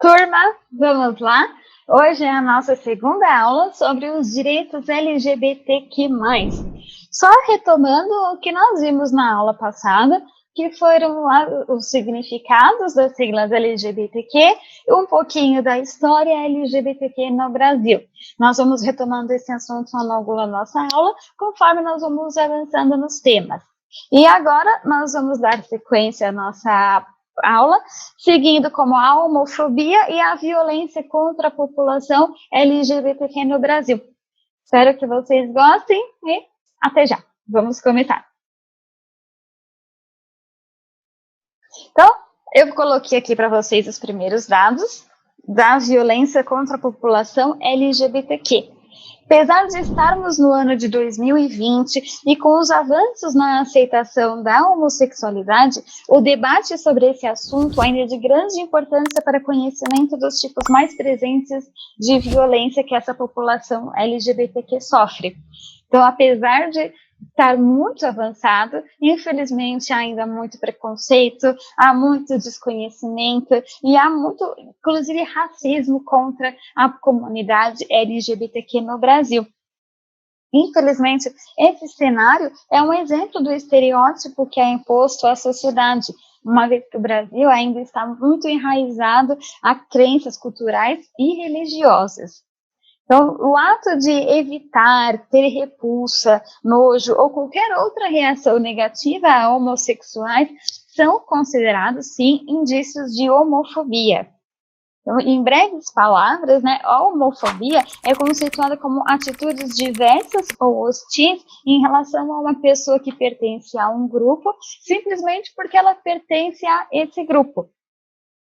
Turma, vamos lá? Hoje é a nossa segunda aula sobre os direitos LGBTQ+. Só retomando o que nós vimos na aula passada, que foram os significados das siglas LGBTQ e um pouquinho da história LGBTQ no Brasil. Nós vamos retomando esse assunto ao longo da nossa aula, conforme nós vamos avançando nos temas. E agora nós vamos dar sequência à nossa aula, seguindo como a homofobia e a violência contra a população LGBTQ no Brasil. Espero que vocês gostem e até já. Vamos começar. Então, eu coloquei aqui para vocês os primeiros dados da violência contra a população LGBTQ. Apesar de estarmos no ano de 2020 e com os avanços na aceitação da homossexualidade, o debate sobre esse assunto ainda é de grande importância para conhecimento dos tipos mais presentes de violência que essa população LGBTQ sofre. Então, apesar de estar muito avançado, infelizmente ainda há muito preconceito, há muito desconhecimento e há muito, inclusive, racismo contra a comunidade LGBTQ no Brasil. Infelizmente, esse cenário é um exemplo do estereótipo que é imposto à sociedade, uma vez que o Brasil ainda está muito enraizado a crenças culturais e religiosas. Então, o ato de evitar, ter repulsa, nojo ou qualquer outra reação negativa a homossexuais são considerados, sim, indícios de homofobia. Então, em breves palavras, né, a homofobia é conceituada como atitudes diversas ou hostis em relação a uma pessoa que pertence a um grupo, simplesmente porque ela pertence a esse grupo.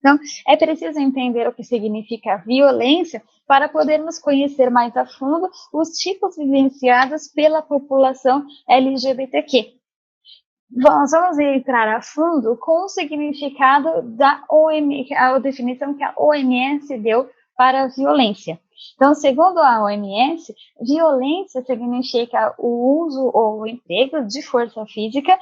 Então, é preciso entender o que significa violência para podermos conhecer mais a fundo os tipos vivenciados pela população LGBTQ. Vamos entrar a fundo com o significado da OMS, a definição que a OMS deu para a violência. Então, segundo a OMS, violência significa o uso ou o emprego de força física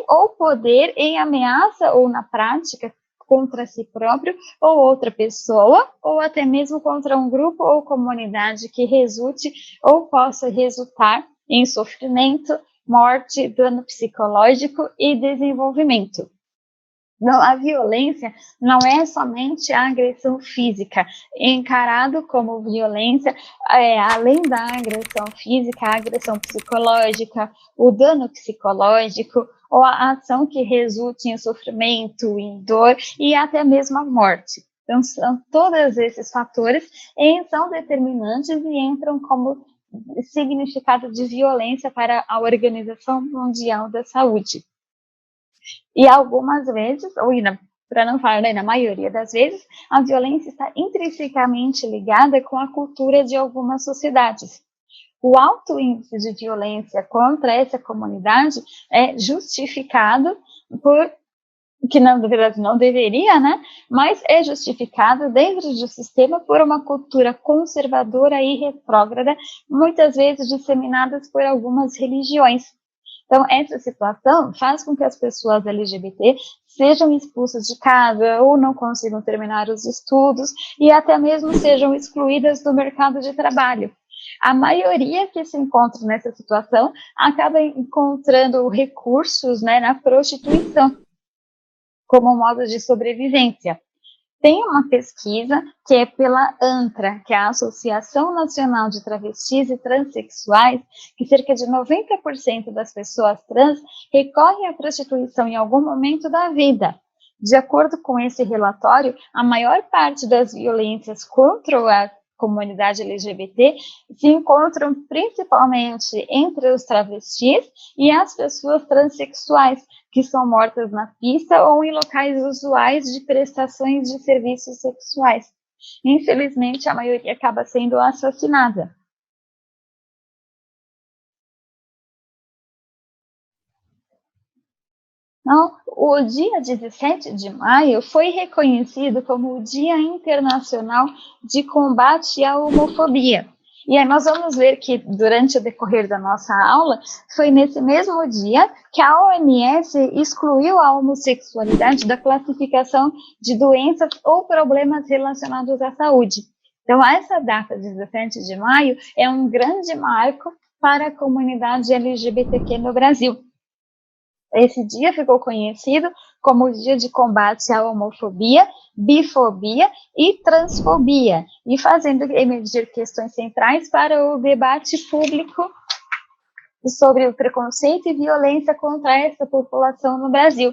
ou poder em ameaça ou na prática contra si próprio ou outra pessoa, ou até mesmo contra um grupo ou comunidade que resulte ou possa resultar em sofrimento, morte, dano psicológico e desenvolvimento. Não, a violência não é somente a agressão física, encarado como violência, além da agressão física, a agressão psicológica, o dano psicológico, ou a ação que resulte em sofrimento, em dor e até mesmo a morte. Então, são todos esses fatores são determinantes e entram como significado de violência para a Organização Mundial da Saúde. E algumas vezes, ou para não falar na maioria das vezes, a violência está intrinsecamente ligada com a cultura de algumas sociedades. O alto índice de violência contra essa comunidade é justificado por, que na verdade não deveria, né? Mas é justificado dentro do sistema por uma cultura conservadora e retrógrada, muitas vezes disseminadas por algumas religiões. Então, essa situação faz com que as pessoas LGBT sejam expulsas de casa ou não consigam terminar os estudos e até mesmo sejam excluídas do mercado de trabalho. A maioria que se encontra nessa situação acaba encontrando recursos, né, na prostituição como modo de sobrevivência. Tem uma pesquisa que é pela ANTRA, que é a Associação Nacional de Travestis e Transsexuais, que cerca de 90% das pessoas trans recorrem à prostituição em algum momento da vida. De acordo com esse relatório, a maior parte das violências contra a comunidade LGBT se encontram principalmente entre os travestis e as pessoas transexuais, que são mortas na pista ou em locais usuais de prestações de serviços sexuais. Infelizmente, a maioria acaba sendo assassinada. Então, o dia 17 de maio foi reconhecido como o Dia Internacional de Combate à Homofobia. E aí nós vamos ver que durante o decorrer da nossa aula, foi nesse mesmo dia que a OMS excluiu a homossexualidade da classificação de doenças ou problemas relacionados à saúde. Então, essa data, 17 de maio, é um grande marco para a comunidade LGBTQ no Brasil. Esse dia ficou conhecido como o Dia de Combate à Homofobia, Bifobia e Transfobia, e fazendo emergir questões centrais para o debate público sobre o preconceito e violência contra essa população no Brasil.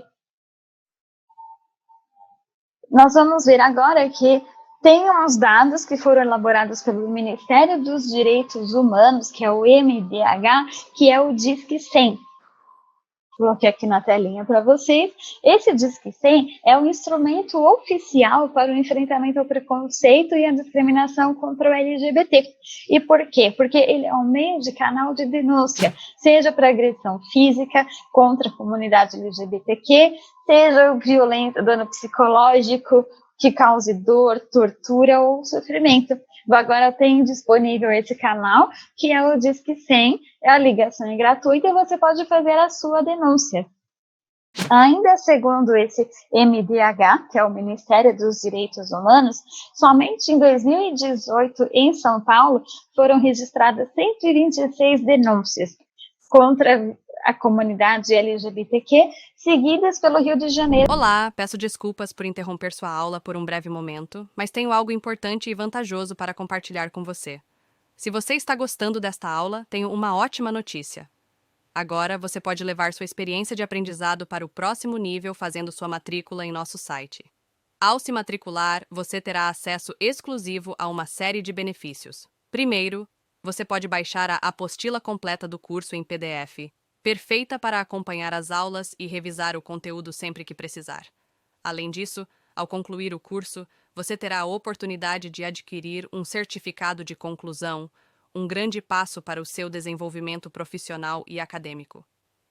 Nós vamos ver agora que tem uns dados que foram elaborados pelo Ministério dos Direitos Humanos, que é o MDH, que é o Disque 100. Coloquei aqui na telinha para vocês. Esse Disque 100 é um instrumento oficial para o enfrentamento ao preconceito e à discriminação contra o LGBT. E por quê? Porque ele é um meio de canal de denúncia, seja para agressão física contra a comunidade LGBTQ, seja violência, dano psicológico, que cause dor, tortura ou sofrimento. Agora tem disponível esse canal, que é o Disque 100, a ligação é gratuita e você pode fazer a sua denúncia. Ainda segundo esse MDH, que é o Ministério dos Direitos Humanos, somente em 2018, em São Paulo, foram registradas 126 denúncias contra a comunidade LGBTQ, seguidas pelo Rio de Janeiro. Olá, peço desculpas por interromper sua aula por um breve momento, mas tenho algo importante e vantajoso para compartilhar com você. Se você está gostando desta aula, tenho uma ótima notícia. Agora você pode levar sua experiência de aprendizado para o próximo nível fazendo sua matrícula em nosso site. Ao se matricular, você terá acesso exclusivo a uma série de benefícios. Primeiro, você pode baixar a apostila completa do curso em PDF, perfeita para acompanhar as aulas e revisar o conteúdo sempre que precisar. Além disso, ao concluir o curso, você terá a oportunidade de adquirir um certificado de conclusão, um grande passo para o seu desenvolvimento profissional e acadêmico.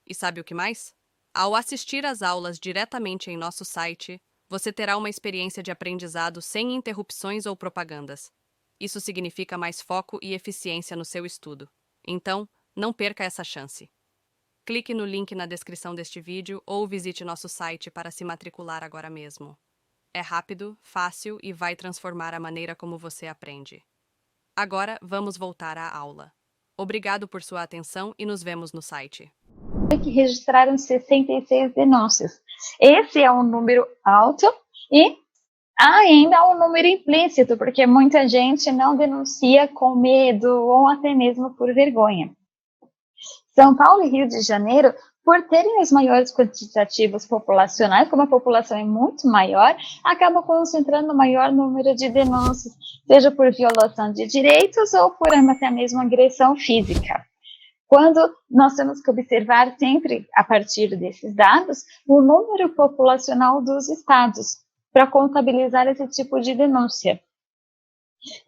E sabe o que mais? Ao assistir às aulas diretamente em nosso site, você terá uma experiência de aprendizado sem interrupções ou propagandas. Isso significa mais foco e eficiência no seu estudo. Então, não perca essa chance. Clique no link na descrição deste vídeo ou visite nosso site para se matricular agora mesmo. É rápido, fácil e vai transformar a maneira como você aprende. Agora, vamos voltar à aula. Obrigado por sua atenção e nos vemos no site. Que registraram 66 denúncias. Esse é um número alto e ainda há um número implícito, porque muita gente não denuncia com medo ou até mesmo por vergonha. São Paulo e Rio de Janeiro, por terem os maiores quantitativos populacionais, como a população é muito maior, acabam concentrando o maior número de denúncias, seja por violação de direitos ou por até mesmo agressão física. Quando nós temos que observar sempre, a partir desses dados, o número populacional dos estados, para contabilizar esse tipo de denúncia.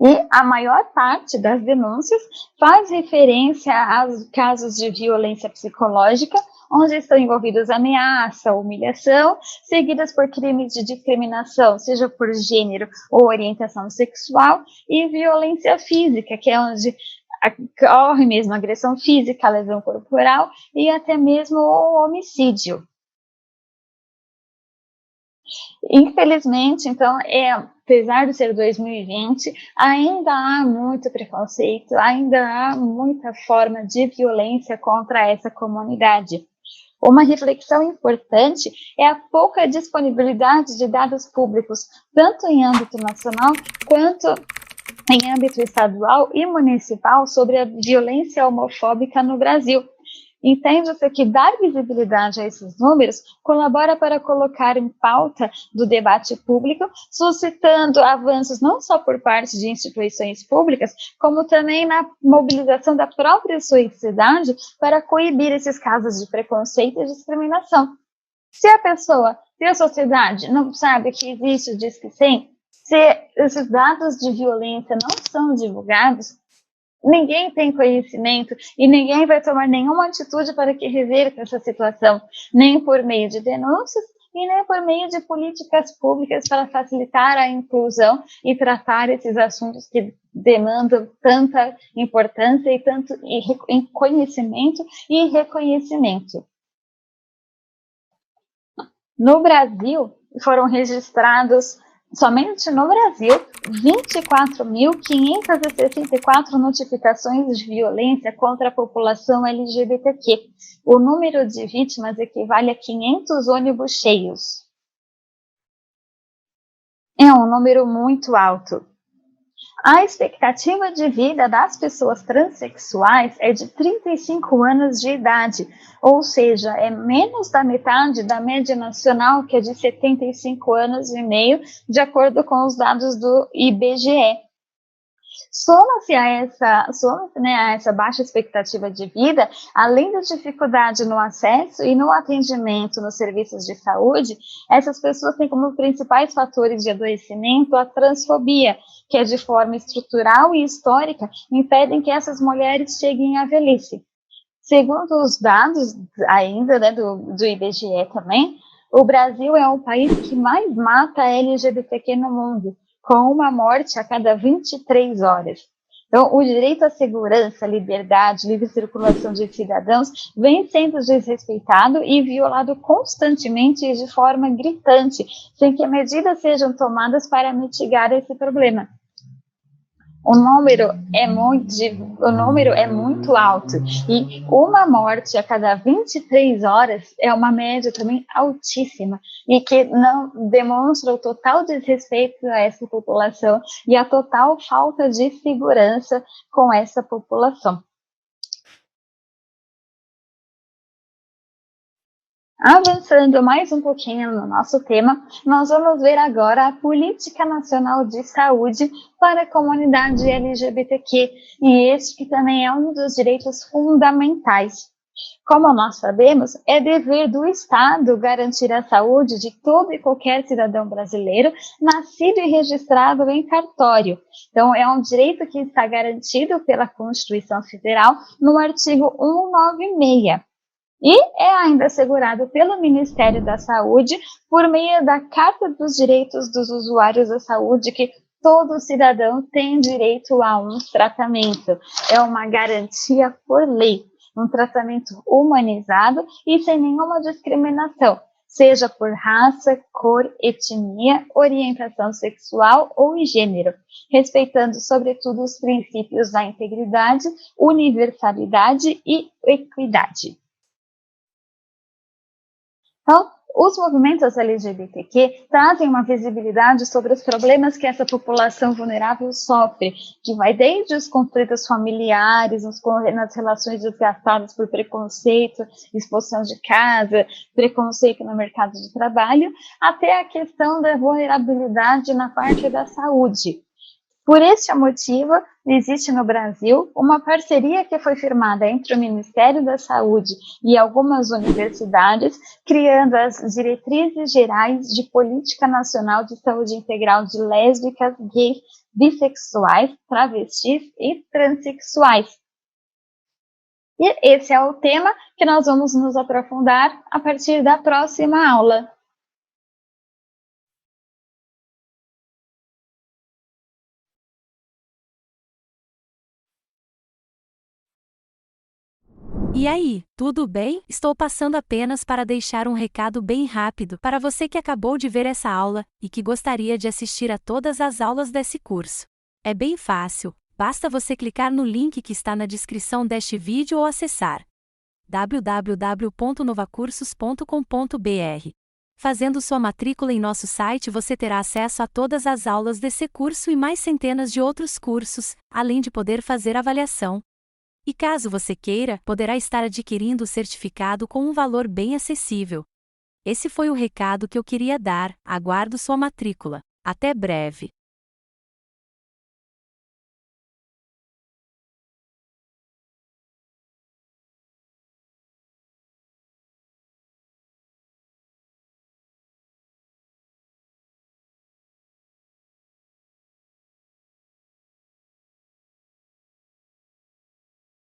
E a maior parte das denúncias faz referência aos casos de violência psicológica, onde estão envolvidos ameaça, humilhação, seguidas por crimes de discriminação, seja por gênero ou orientação sexual, e violência física, que é onde ocorre mesmo agressão física, lesão corporal e até mesmo o homicídio. Infelizmente, então, apesar de ser 2020, ainda há muito preconceito, ainda há muita forma de violência contra essa comunidade. Uma reflexão importante é a pouca disponibilidade de dados públicos, tanto em âmbito nacional quanto em âmbito estadual e municipal, sobre a violência homofóbica no Brasil. Entende-se que dar visibilidade a esses números colabora para colocar em pauta do debate público, suscitando avanços não só por parte de instituições públicas, como também na mobilização da própria sociedade para coibir esses casos de preconceito e discriminação. Se a sociedade não sabe que existe o Disque 100, se esses dados de violência não são divulgados, ninguém tem conhecimento e ninguém vai tomar nenhuma atitude para que reverta essa situação, nem por meio de denúncias e nem por meio de políticas públicas para facilitar a inclusão e tratar esses assuntos que demandam tanta importância e tanto conhecimento e reconhecimento. No Brasil, foram registrados, somente no Brasil, 24.564 notificações de violência contra a população LGBTQ. O número de vítimas equivale a 500 ônibus cheios. É um número muito alto. A expectativa de vida das pessoas transexuais é de 35 anos de idade, ou seja, é menos da metade da média nacional, que é de 75 anos e meio, de acordo com os dados do IBGE. Soma-se a essa baixa expectativa de vida, além da dificuldade no acesso e no atendimento nos serviços de saúde, essas pessoas têm como principais fatores de adoecimento a transfobia, que é de forma estrutural e histórica, impedem que essas mulheres cheguem à velhice. Segundo os dados ainda do IBGE também, o Brasil é o país que mais mata LGBTQ no mundo, com uma morte a cada 23 horas. Então, o direito à segurança, liberdade, livre circulação de cidadãos vem sendo desrespeitado e violado constantemente e de forma gritante, sem que medidas sejam tomadas para mitigar esse problema. O número é muito alto e uma morte a cada 23 horas é uma média também altíssima e que não demonstra o total desrespeito a essa população e a total falta de segurança com essa população. Avançando mais um pouquinho no nosso tema, nós vamos ver agora a Política Nacional de Saúde para a comunidade LGBTQ, e este que também é um dos direitos fundamentais. Como nós sabemos, é dever do Estado garantir a saúde de todo e qualquer cidadão brasileiro nascido e registrado em cartório. Então, é um direito que está garantido pela Constituição Federal no artigo 196. E é ainda assegurado pelo Ministério da Saúde por meio da Carta dos Direitos dos Usuários da Saúde, que todo cidadão tem direito a um tratamento. É uma garantia por lei, um tratamento humanizado e sem nenhuma discriminação, seja por raça, cor, etnia, orientação sexual ou gênero, respeitando, sobretudo, os princípios da integridade, universalidade e equidade. Então, os movimentos LGBTQ trazem uma visibilidade sobre os problemas que essa população vulnerável sofre, que vai desde os conflitos familiares, nas relações desgastadas por preconceito, expulsão de casa, preconceito no mercado de trabalho, até a questão da vulnerabilidade na parte da saúde. Por este motivo, existe no Brasil uma parceria que foi firmada entre o Ministério da Saúde e algumas universidades, criando as Diretrizes Gerais de Política Nacional de Saúde Integral de Lésbicas, Gays, Bissexuais, Travestis e Transsexuais. E esse é o tema que nós vamos nos aprofundar a partir da próxima aula. E aí, tudo bem? Estou passando apenas para deixar um recado bem rápido para você que acabou de ver essa aula e que gostaria de assistir a todas as aulas desse curso. É bem fácil, basta você clicar no link que está na descrição deste vídeo ou acessar www.novacursos.com.br. Fazendo sua matrícula em nosso site, você terá acesso a todas as aulas desse curso e mais centenas de outros cursos, além de poder fazer avaliação. E caso você queira, poderá estar adquirindo o certificado com um valor bem acessível. Esse foi o recado que eu queria dar, aguardo sua matrícula. Até breve!